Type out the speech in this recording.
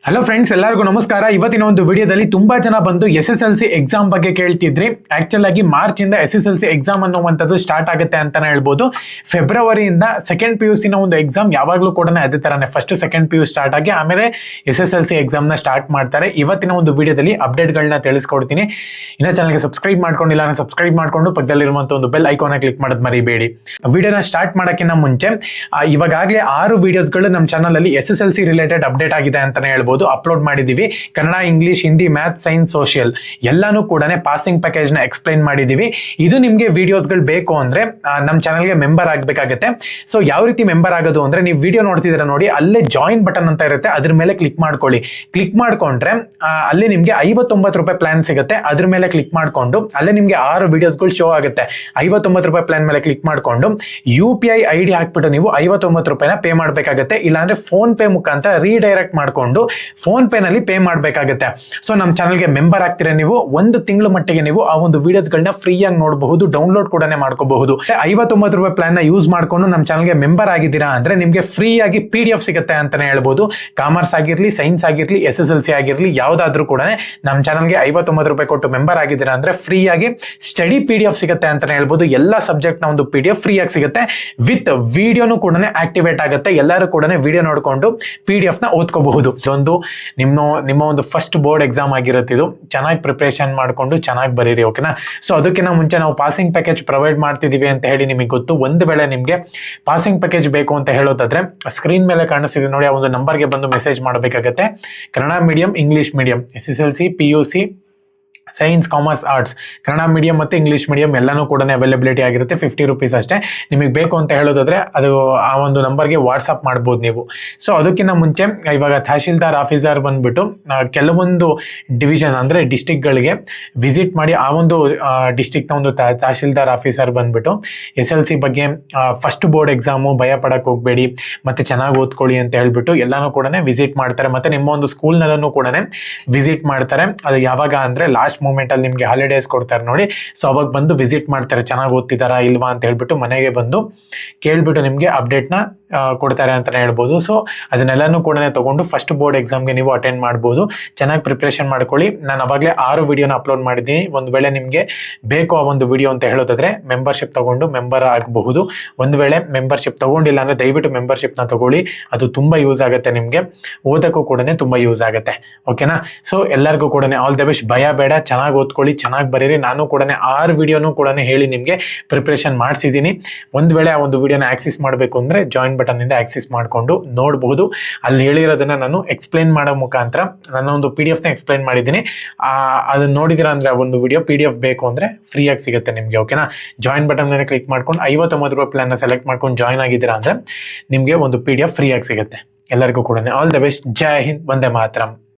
Hello friends, ಎಲ್ಲರಿಗೂ ನಮಸ್ಕಾರ. ಇವತ್ತಿನ ಒಂದು ವಿಡಿಯೋದಲ್ಲಿ ತುಂಬಾ ಜನ ಬಂದು SSLC ಎಕ್ಸಾಮ್ ಬಗ್ಗೆ ಕೇಳ್ತಿದ್ರಿ. ಆಕ್ಚುಲ್ ಆಗಿ ಮಾರ್ಚ್ ಇಂದ SSLC ಎಕ್ಸಾಮ್ ಅನ್ನುವಂಥದ್ದು ಸ್ಟಾರ್ಟ್ ಆಗುತ್ತೆ ಅಂತಾನೆ ಹೇಳ್ಬೋದು. ಫೆಬ್ರವರಿಯಿಂದ ಸೆಕೆಂಡ್ PUC ನ ಒಂದು ಎಕ್ಸಾಮ್ ಯಾವಾಗಲೂ ಕೂಡ ಅದೇ ತರನೇ ಫಸ್ಟ್ ಸೆಕೆಂಡ್ PU ಸ್ಟಾರ್ಟ್ ಆಗಿ ಆಮೇಲೆ SSLC ಎಕ್ಸಾಮ್ ನ ಸ್ಟಾರ್ಟ್ ಮಾಡ್ತಾರೆ. ಇವತ್ತಿನ ಒಂದು ವಿಡಿಯೋದಲ್ಲಿ ಅಪ್ಡೇಟ್ಗಳನ್ನ ತಿಳಿಸ್ಕೊಡ್ತೀನಿ. ಇನ್ನ ಚಾನಲ್ಗೆ ಸಬ್ಸ್ಕ್ರೈಬ್ ಮಾಡ್ಕೊಂಡಿಲ್ಲ ಅಂದ್ರೆ ಸಬ್ಸ್ಕ್ರೈಬ್ ಮಾಡ್ಕೊಂಡು ಪಕ್ಕದಲ್ಲಿರುವಂತ ಒಂದು ಬೆಲ್ ಐಕಾನ್ ಕ್ಲಿಕ್ ಮಾಡೋದು ಮರಿಬೇಡಿ. ವಿಡಿಯೋನ ಸ್ಟಾರ್ಟ್ ಮಾಡೋಕ್ಕಿಂತ ಮುಂಚೆ ಇವಾಗಲೇ 6 ವಿಡಿಯೋಸ್ಗಳು ನಮ್ಮ ಚಾನಲ್ ಅಲ್ಲಿ SSLC ರಿಲೇಟೆಡ್ ಅಪ್ಡೇಟ್ ಆಗಿದೆ ಅಂತಾನೆ ಹೇಳ್ಬೋದು. ಅಪ್ಲೋಡ್ ಮಾಡಿದೀವಿ. Kannada, English, Hindi, math, science, social ಎಲ್ಲಾನು ಕೂಡ ಪಾಸಿಂಗ್ ಪ್ಯಾಕೇಜ್ ನ ಎಕ್ಸ್ಪ್ಲೈನ್ ಮಾಡಿದೀವಿ. ಇದು ನಿಮ್ಗೆ ವಿಡಿಯೋಸ್ಗಳು ಬೇಕು ಅಂದ್ರೆ ನಮ್ಮ ಚಾನಲ್ಗೆ ಮೆಂಬರ್ ಆಗ್ಬೇಕಾಗತ್ತೆ. ಸೊ ಯಾವ ರೀತಿ ಮೆಂಬರ್ ಆಗೋದು ಅಂದ್ರೆ, ನೀವು ವಿಡಿಯೋ ನೋಡ್ತಿದ್ದೀರಾ ನೋಡಿ, ಅಲ್ಲೇ ಜಾಯಿನ್ ಬಟನ್ ಅಂತ ಇರುತ್ತೆ, ಅದ್ರ ಮೇಲೆ ಕ್ಲಿಕ್ ಮಾಡ್ಕೊಳ್ಳಿ. ಕ್ಲಿಕ್ ಮಾಡ್ಕೊಂಡ್ರೆ ಅಲ್ಲಿ ನಿಮ್ಗೆ 59 ರೂಪಾಯಿ ಪ್ಲಾನ್ ಸಿಗುತ್ತೆ. ಅದ್ರ ಮೇಲೆ ಕ್ಲಿಕ್ ಮಾಡ್ಕೊಂಡು ಅಲ್ಲೇ ನಿಮ್ಗೆ 6 ವಿಡಿಯೋಸ್ಗಳು ಶೋ ಆಗುತ್ತೆ. 59 ರೂಪಾಯಿ ಪ್ಲಾನ್ ಮೇಲೆ ಕ್ಲಿಕ್ ಮಾಡ್ಕೊಂಡು UPI ID ಹಾಕ್ಬಿಟ್ಟು ನೀವು 59 ರೂಪಾಯಿನ ಪೇ ಮಾಡ್ಬೇಕಾಗತ್ತೆ. ಇಲ್ಲಾಂದ್ರೆ ಫೋನ್ ಪೇ ಮುಖಾಂತರ ರೀಡೈರೆಕ್ಟ್ ಮಾಡ್ಕೊಂಡು ಫೋನ್ ಪೇ ನಲ್ಲಿ ಪೇ ಮಾಡ್ಬೇಕಾಗುತ್ತೆ. ಸೊ ನಮ್ಮ ಚಾನಲ್ಗೆ ಮೆಂಬರ್ ಆಗ್ತೀರಾ ನೀವು, ಒಂದು ತಿಂಗಳ ಮಟ್ಟಿಗೆ ನೀವು ಆ ಒಂದು ವಿಡಿಯೋಸ್ಗಳನ್ನ ಫ್ರೀ ಆಗಿ ನೋಡಬಹುದು, ಡೌನ್ಲೋಡ್ ಕೂಡ ಮಾಡ್ಕೋಬಹುದು. 59 ರೂಪಾಯಿ ಪ್ಲಾನ್ ನ ಯೂಸ್ ಮಾಡ್ಕೊಂಡು ನಮ್ಮ ಚಾನಲ್ಗೆ ಮೆಂಬರ್ ಆಗಿದ್ದೀರಾ ಅಂದ್ರೆ ನಿಮ್ಗೆ ಫ್ರೀ ಆಗಿ PDF ಸಿಗುತ್ತೆ ಅಂತಾನೆ ಹೇಳ್ಬೋದು. ಕಾಮರ್ಸ್ ಆಗಿರ್ಲಿ, ಸೈನ್ಸ್ ಆಗಿರ್ಲಿ, SSLC ಆಗಿರ್ಲಿ, ಯಾವ್ದಾದ್ರು ಕೂಡ ನಮ್ಮ ಚಾನಲ್ಗೆ 59 ರೂಪಾಯಿ ಕೊಟ್ಟು ಮೆಂಬರ್ ಆಗಿದ್ದೀರಾ ಅಂದ್ರೆ ಫ್ರೀ ಆಗಿ ಸ್ಟಡಿ PDF ಸಿಗುತ್ತೆ ಅಂತಾನೆ ಹೇಳ್ಬೋದು. ಎಲ್ಲ ಸಬ್ಜೆಕ್ಟ್ ನ ಒಂದು PDF ಫ್ರೀ ಆಗಿ ಸಿಗುತ್ತೆ. ವಿತ್ ವಿಡಿಯೋನು ಕೂಡ ಆಕ್ಟಿವೇಟ್ ಆಗುತ್ತೆ. ಎಲ್ಲರೂ ಕೂಡ ವಿಡಿಯೋ ನೋಡ್ಕೊಂಡು PDF ನ ಓದ್ಕೋಬಹುದು. ಇದೊಂದು ನಿಮ್ಮ ಒಂದು ಫಸ್ಟ್ ಬೋರ್ಡ್ ಎಕ್ಸಾಮ್ ಆಗಿರುತ್ತೆ. ಇದು ಚೆನ್ನಾಗಿ ಪ್ರಿಪರೇಷನ್ ಮಾಡ್ಕೊಂಡು ಚೆನ್ನಾಗಿ ಬರೀರಿ, ಓಕೆನಾ. ಸೊ ಅದಕ್ಕಿಂತ ಮುಂಚೆ ನಾವು ಪಾಸಿಂಗ್ ಪ್ಯಾಕೇಜ್ ಪ್ರೊವೈಡ್ ಮಾಡ್ತಿದೀವಿ ಅಂತ ಹೇಳಿ ನಿಮಗೆ ಗೊತ್ತು. ಒಂದು ವೇಳೆ ನಿಮಗೆ ಪಾಸಿಂಗ್ ಪ್ಯಾಕೇಜ್ ಬೇಕು ಅಂತ ಹೇಳೋದಾದ್ರೆ ಸ್ಕ್ರೀನ್ ಮೇಲೆ ಕಾಣಿಸ್ತಿದೆ ನೋಡಿ, ಆ ಒಂದು ನಂಬರ್ಗೆ ಬಂದು ಮೆಸೇಜ್ ಮಾಡಬೇಕಾಗತ್ತೆ. Kannada medium, English medium, SSLC, PUC, science, commerce, arts, Kannada medium ಮತ್ತು ಇಂಗ್ಲಿಷ್ ಮೀಡಿಯಂ ಎಲ್ಲಾನು ಕೂಡ ಅವೈಲಬಿಲಿಟಿ ಆಗಿರುತ್ತೆ. 50 ರೂಪೀಸ್ ಅಷ್ಟೇ. ನಿಮಗೆ ಬೇಕು ಅಂತ ಹೇಳೋದಾದ್ರೆ ಅದು ಆ ಒಂದು ನಂಬರ್ಗೆ ವಾಟ್ಸಪ್ ಮಾಡ್ಬೋದು ನೀವು. ಸೊ ಅದಕ್ಕಿಂತ ಮುಂಚೆ ಇವಾಗ ತಹಶೀಲ್ದಾರ್ ಆಫೀಸರ್ ಬಂದ್ಬಿಟ್ಟು ಕೆಲವೊಂದು ಡಿವಿಷನ್ ಅಂದರೆ ಡಿಸ್ಟಿಕ್ಗಳಿಗೆ ವಿಸಿಟ್ ಮಾಡಿ ಆ ಒಂದು ಡಿಸ್ಟಿಕ್ನ ಒಂದು ತಹಶೀಲ್ದಾರ್ ಆಫೀಸರ್ ಬಂದ್ಬಿಟ್ಟು SLC ಬಗ್ಗೆ ಫಸ್ಟ್ ಬೋರ್ಡ್ ಎಕ್ಸಾಮು ಭಯ ಪಡಕ್ಕೆ ಹೋಗಬೇಡಿ ಮತ್ತು ಚೆನ್ನಾಗಿ ಓದ್ಕೊಳ್ಳಿ ಅಂತ ಹೇಳ್ಬಿಟ್ಟು ಎಲ್ಲಾನು ಕೂಡ ವಿಸಿಟ್ ಮಾಡ್ತಾರೆ. ಮತ್ತು ನಿಮ್ಮ ಒಂದು ಸ್ಕೂಲ್ನಲ್ಲೂ ಕೂಡ ವಿಸಿಟ್ ಮಾಡ್ತಾರೆ. ಅದು ಯಾವಾಗ ಅಂದರೆ ಲಾಸ್ಟ್ ಮೂಮೆಂಟ್ ಅಲ್ಲಿ ನಿಮ್ಗೆ ಹಾಲಿಡೇಸ್ ಕೊಡ್ತಾರೆ ನೋಡಿ, ಸೊ ಅವಾಗ ಬಂದು ವಿಸಿಟ್ ಮಾಡ್ತಾರೆ, ಚೆನ್ನಾಗಿ ಓದ್ತಿದಾರಾ ಇಲ್ವಾ ಅಂತ ಹೇಳ್ಬಿಟ್ಟು ಮನೆಗೆ ಬಂದು ಕೇಳ್ಬಿಟ್ಟು ನಿಮ್ಗೆ ಅಪ್ಡೇಟ್ ನ ಕೊಡ್ತಾರೆ ಅಂತಾನೆ ಹೇಳ್ಬೋದು. ಸೊ ಅದನ್ನೆಲ್ಲಾನು ಕೂಡ ತಗೊಂಡು ಫಸ್ಟ್ ಬೋರ್ಡ್ ಎಕ್ಸಾಮ್ಗೆ ನೀವು ಅಟೆಂಡ್ ಮಾಡ್ಬೋದು. ಚೆನ್ನಾಗಿ ಪ್ರಿಪ್ರೇಷನ್ ಮಾಡ್ಕೊಳ್ಳಿ. ನಾನು ಅವಾಗಲೇ 6 ವಿಡಿಯೋನ ಅಪ್ಲೋಡ್ ಮಾಡಿದ್ದೀನಿ. ಒಂದು ವೇಳೆ ನಿಮಗೆ ಬೇಕು ಆ ಒಂದು ವಿಡಿಯೋ ಅಂತ ಹೇಳೋದಾದ್ರೆ ಮೆಂಬರ್ಶಿಪ್ ತಗೊಂಡು ಮೆಂಬರ್ ಆಗಬಹುದು. ಒಂದು ವೇಳೆ ಮೆಂಬರ್ಶಿಪ್ ತಗೊಂಡಿಲ್ಲ ಅಂದ್ರೆ ದಯವಿಟ್ಟು ಮೆಂಬರ್ಶಿಪ್ನ ತಗೊಳ್ಳಿ. ಅದು ತುಂಬಾ ಯೂಸ್ ಆಗುತ್ತೆ, ನಿಮಗೆ ಓದಕ್ಕೂ ಕೂಡ ತುಂಬಾ ಯೂಸ್ ಆಗುತ್ತೆ, ಓಕೆನಾ. ಸೊ ಎಲ್ಲರಿಗೂ ಕೂಡ ಆಲ್ ದ ಬೆಸ್ಟ್. ಭಯ ಬೇಡ, ಚೆನ್ನಾಗಿ ಓದ್ಕೊಳ್ಳಿ, ಚೆನ್ನಾಗಿ ಬರೀರಿ. ನಾನು ಕೂಡ 6 ವಿಡಿಯೋನು ಕೂಡ ಹೇಳಿ ನಿಮಗೆ ಪ್ರಿಪ್ರೇಷನ್ ಮಾಡಿಸಿದ್ದೀನಿ. ಒಂದು ವೇಳೆ ಆ ಒಂದು ವಿಡಿಯೋನ ಆಕ್ಸೆಸ್ ಮಾಡಬೇಕು ಅಂದ್ರೆ ಜಾಯಿನ್ ಬಟನ್ ಇಂದ ಆಕ್ಸೆಸ್ ಮಾಡ್ಕೊಂಡು ನೋಡಬಹುದು. ಅಲ್ಲಿ ಹೇಳಿರೋದನ್ನ ನಾನು ಎಕ್ಸ್ಪ್ಲೈನ್ ಮಾಡೋ ಮುಖಾಂತರ ನನ್ನ ಒಂದು PDF ನ ಎಕ್ಸ್ಪ್ಲೈನ್ ಮಾಡಿದ್ದೀನಿ. ಅದನ್ನ ನೋಡಿದಿರಾ ಅಂದ್ರೆ ಆ ಒಂದು ವಿಡಿಯೋ PDF ಬೇಕು ಅಂದ್ರೆ ಫ್ರೀ ಆಗಿ ಸಿಗುತ್ತೆ ನಿಮ್ಗೆ, ಓಕೆನಾ. ಜಾಯಿನ್ ಬಟನ್ ಮೇಲೆ ಕ್ಲಿಕ್ ಮಾಡ್ಕೊಂಡು 59 ರೂಪಾಯಿ ಪ್ಲಾನ್ ನ ಸೆಲೆಕ್ಟ್ ಮಾಡ್ಕೊಂಡು ಜಾಯಿನ್ ಆಗಿದ್ದೀರಾ ಅಂದ್ರೆ ನಿಮ್ಗೆ ಒಂದು PDF ಫ್ರೀ ಆಗಿ ಸಿಗುತ್ತೆ. ಎಲ್ಲರಿಗೂ ಕೂಡ all the best. Jai Hind, Vande Mataram.